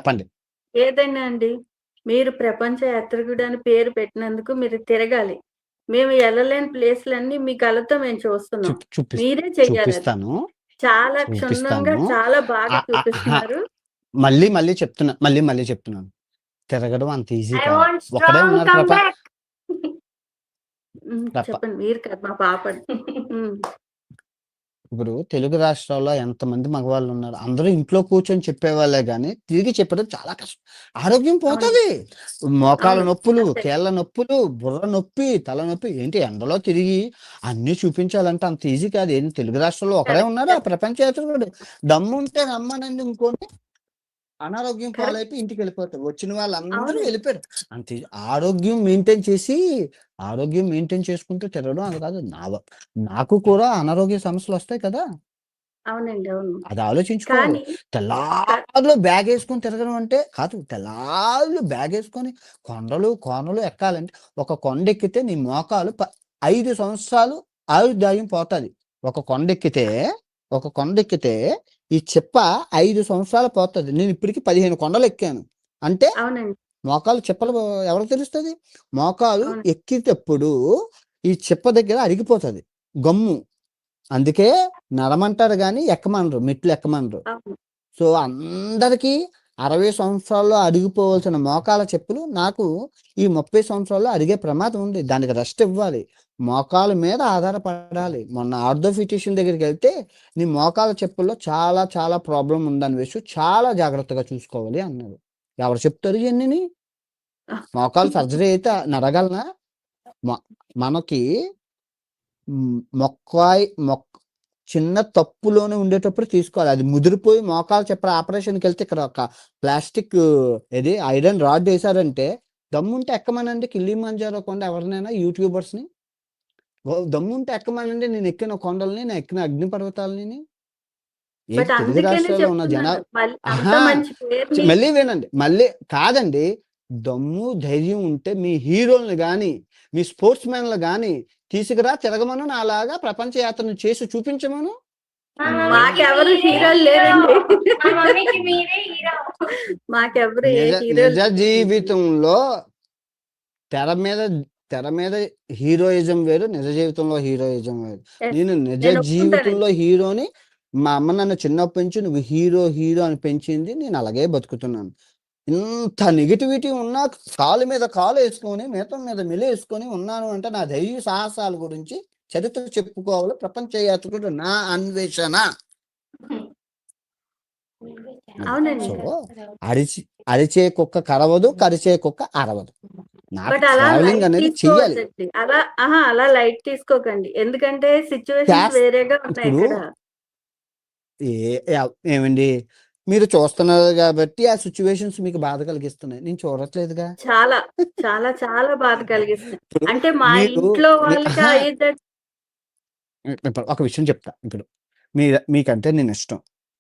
చెప్పండి. ఏదైనా అండి. మీరు ప్రపంచ యాత్రికుడు అని పేరు పెట్టినందుకు మీరు తిరగాలి. మేము ఎళ్ళలేని ప్లేస్‌లన్నీ మీ కళ్ళతో మేము చూస్తున్నాం. మీరే చెయ్యాలది. చూపిస్తాను. చాలా క్షుణ్ణంగా చూపిస్తాను. చాలా బాగా అహా! చూపిస్తున్నారు. మళ్ళీ చెప్తున్నాను. తిరగడం అంత ఈజీ ఐ కాదు. వాంట్ ఒకడే స్ట్రాంగ్ ఉన్నారు కమ్ బ్యాక్. ప్రప చెప్పండి. మీరు కాదు మా పాపని. హ్మ్. ఇప్పుడు తెలుగు రాష్ట్రాల్లో ఎంతమంది మగవాళ్ళున్నారు. అందరూ ఇంట్లో కూర్చొని చెప్పేవాళ్ళే గానీ, తిరిగి చెప్పడం చాలా కష్టం. ఆరోగ్యం అవును. పోతది. మోకాళ్ళ అవును. నొప్పులు, అంతే. కీళ్ళ నొప్పులు, బుర్ర నొప్పి, తలనొప్పి ఏంటి ఎండలో తిరిగి అన్నీ చూపించాలంటే అంత ఈజీ కాదు. ఏంటి తెలుగు రాష్ట్రాల్లో ఒకడే కరెక్ట్. ఉన్నాడా కరెక్ట్. ప్రపంచ యాత్రికుడు. దమ్ముంటే రమ్మనండి ఇంకోడిని. అనారోగ్యం కరెక్ట్. పాలైపోయి ఇంటికెళ్ళిపోతారు. వచ్చిన వాళ్ళందరూ అవునండి. వెళ్ళిపోయారు. అంతే ఆరోగ్యం మెయింటైన్ చేసి, ఆరోగ్యం మెయింటైన్ చేసుకుంటూ తిరగడం అది కాదు. నాకు కూడా అనారోగ్య సమస్యలొస్తాయి కదా! అవునండి. అవును. అది ఆలోచించుకోవాలి. కానీ క తెల్లార్లు బ్యాగేసుకొని తిరగడం అంటే కాదు. తెల్లార్లు బ్యాగేసుకొని కొండలు, కోనలు ఎక్కాలంటే ఒక కొండెక్కితే నీ మోకాలు 5 సంవత్సరాలు ఆయుర్దాయం పోతది. ఒక కొండెక్కితే, ఒక కొండెక్కితే ఈ చిప్ప 5 సంవత్సరాలు పోతది. నేను ఇప్పటికి 15 కొండలెక్కాను. అంటే అవునండి. మోకాలు చిప్పలు ఎవరికి తెలుస్తది? మోకాలు అవును. ఎక్కేటప్పుడు ఈ చిప్ప దగ్గర అరిగిపోతది. గమ్ము. అందుకే నడమంటారు గానీ ఎక్కమనరు. మెట్లు ఎక్కమనరు. అవును. సో, అందరికీ 60 సంవత్సరాల్లో అరిగిపోవాల్సిన మోకాళ్ళ చెప్పులు నాకు ఈ 30 సంవత్సరాల్లో అరిగే ప్రమాదం ఉంది. దానికి రెస్ట్ ఇవ్వాలి. మోకాళ్ళ మీద ఆధారపడాలి. మొన్న ఆర్థోఫిటిషియన్ దగ్గరికెళ్తే నీ మోకాళ్ళ చెప్పుల్లో చాలా చాలా ప్రాబ్లమ్ ఉందన్న విషయం చాలా జాగ్రత్తగా చూసుకోవాలి అన్నారు. ఎవరు చెప్తారు ఇయన్నీని? మోకాలు సర్జరీ అయితే నడగలనా? మ మనకి మొక్కాయి చిన్న తప్పులోనే ఉండేటప్పుడు తీసుకోవాలి. అది ముదిరిపోయి మోకాలు చెప్పర ఆపరేషన్‌కెళ్తే ఇక్కడ ఒక ప్లాస్టిక్ ఐరన్ రాడ్ ఏసారంటే దమ్ముంటే ఎక్కమనండి కిలిమంజారో కొండ ఎవరినైనా యూట్యూబర్స్‌ని. దమ్ముంటే ఎక్కమనండి నేను ఎక్కిన కొండల్ని, నేను ఎక్కిన అగ్నిపర్వతాలని. బట్ తెలుగు అందుకనే రాష్ట్రాల్లో ఉన్న చెప్తున్నాను. అంత అహా! మంచి పేరుని మళ్ళీ వినండి. కాదండి. దమ్ము, ధైర్యం ఉంటే మీ హీరోలని గాని, మీ స్పోర్ట్స్ మ్యాన్‌లు గాని తీసుకురా తిరగమను నాలాగా ప్రపంచ యాత్రను చేసి చూపించమను. మాకెవరు హీరోలు లేరండి. మా మమ్మీకి మీరే హీరో. మాకెవరు ఏ నిజ హీరోలు నిజ జీవితంలో తెర మీద తెర మీద హీరోయిజం వేరు. నిజ జీవితంలో హీరోయిజం వేరు. యెస్. నేను నిజ నేను ఒప్పుకుంటానండి. జీవితంలో హీరోని. మా అమ్మ నన్ను చిన్నప్పటి నుంచి నువ్వు హీరో, హీరో అని పెంచింది. నేను అలాగే బతుకుతున్నాను. ఇంత నెగటివిటీ ఉన్నా కాలు మీద కాలేసుకొని, మిగతం మీద మెలేసుకొని ఉన్నాను అంటే నా ధైర్య సాహసాల గురించి చరిత్ర చెప్పుకోవాలి. ప్రపంచ యాత్రికుడు నా అన్వేషణ. అది. అవునండి. సో, అరిచే కుక్క కరవదు, కరిచే కుక్క అరవదు. నాకు బట్ అలా ట్రావెలింగ్ లైట్ అనేది చెయ్యాలి. తీసుకోవద్దండి. అలా లైట్ తీసుకోకండి. ఎందుకంటే సిట్యుయేషన్స్ క్యాస్ వేరేగా ఉన్నాయి ఇప్పుడు ఇక్కడ. ఏమండి మీరు చూస్తున్నారు గాబట్టి ఆ సిట్యుయేషన్స్ మీకు బాధ కలిగిస్తున్నాయి. నేను చూడట్లేదుగా. చాలా, చాలా, చాలా బాధ కలిగిస్తున్నాయి. ఇప్పుడు అంటే మా మీకు ఇంట్లో వాళ్ళకి అహా! అయ్యేటట్టు ఇప్పుడు ఒక విషయం చెప్తా. ఇప్పుడు మీకంటే నేనిష్టం.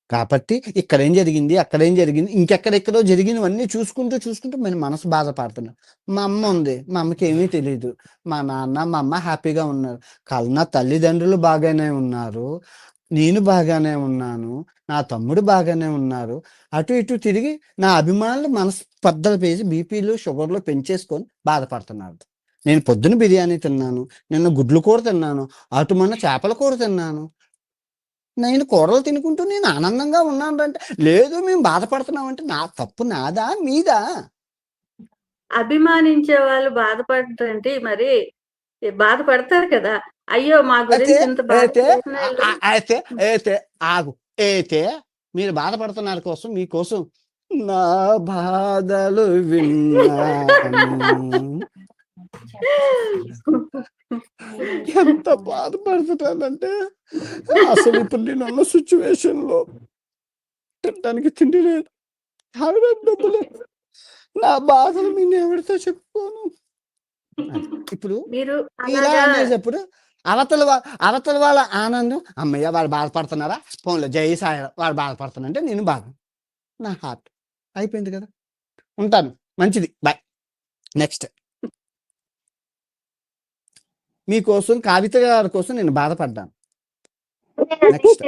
కాబట్టి ఇక్కడేం జరిగింది, అక్కడేం జరిగింది, ఇంకెక్కడెక్కడో జరిగినవన్నీ చూసుకుంటూ నేను మనసు బాధపడుతున్నా. మా అమ్మ ఉంది. మా అమ్మకేమీ తెలీదు. మా నాన్న, మా అమ్మ హ్యాపీగా ఉన్నారు. నా తల్లిదండ్రులు బాగానే ఉన్నారు. నేను బాగానే ఉన్నాను. నా తమ్ముడు బాగానే ఉన్నారు. అటు ఇటు తిరిగి నా అభిమానులు మనస్పర్ధలు పెంచి బీపీలు, షుగర్‌లు పెంచేసుకొని బాధపడుతున్నారు. నేను పొద్దున బిర్యానీ తిన్నాను. నిన్న గుడ్లు కూర తిన్నాను. అటు మొన్న చేపల కూర తిన్నాను. నేను కూరలు తినుకుంటూ నేను ఆనందంగా ఉన్నానంటే, లేదు మేము బాధపడుతున్నామంటే నా తప్పు నాదా? మీదా? అభిమానించే వాళ్ళు బాధపడరంటే మరి బాధపడతారు కదా! అయ్యో! మా అయితే గురించి ఇంత బాగా అయితే చేసినోళ్ళు అయితే అయితే ఆగు. అయితే మీరు బాధపడుతున్నారు మీకోసం నా బాధలు విన్నాను. ఎంత బాధపడుతున్నానంటే అసలు ఇప్పుడు నేనున్న సిట్యుయేషన్‌లో తినడానికి తిండి లేదు. తాగడానికి డబ్బు లేదు. నా బాధలు నేనెవరితో చెప్పుకోను. అది. ఇప్పుడు మీరు ఇలా అలాగా అనేటప్పుడు అవతల వాళ్ళ ఆనందం హమ్మయ్య! వాళ్ళు బాధపడుతున్నారా? పోన్లే జై సాయిరాం వాళ్ళు బాధపడుతున్నారంటే నేను బాధ. నా హార్ట్. అయిపోయింది కదా! ఉంటాను. మంచిది. బాయ్. నెక్స్ట్. మీకోసం కవిత గారి కోసం నేను బాధపడ్డాను. నెక్స్ట్.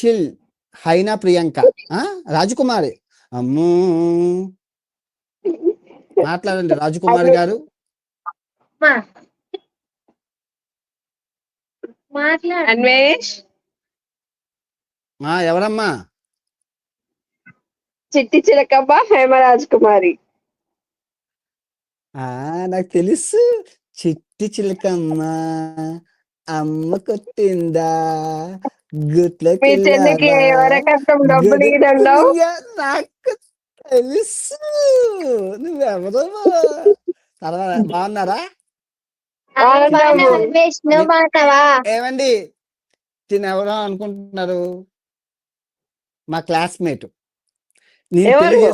చిల్ హైనా ప్రియాంక. రాజకుమారి. అమ్మో మాట్లాడండి రాజకుమారి గారు. మాట్లాడు. అన్వేష్ ఎవరమ్మా? చిట్టి చిలకమ్మ హేమరాజ్ కుమారి. నాకు తెలుసు. చిట్టి చిలకమ్మ అమ్మ కొట్టిందా గుట్లోకి మీ చెల్లికి ఎవరికష్టం డబ్బులు ఇవ్వడంలో నాకు తెలుసు. నువ్వెవరో బాగున్నారా? అన్వేష్ నువ్వు బాగున్నావా? ఏమండి తిని ఎవరో అనుకుంటున్నారు? మా క్లాస్మేట్. నేను ఎవరు?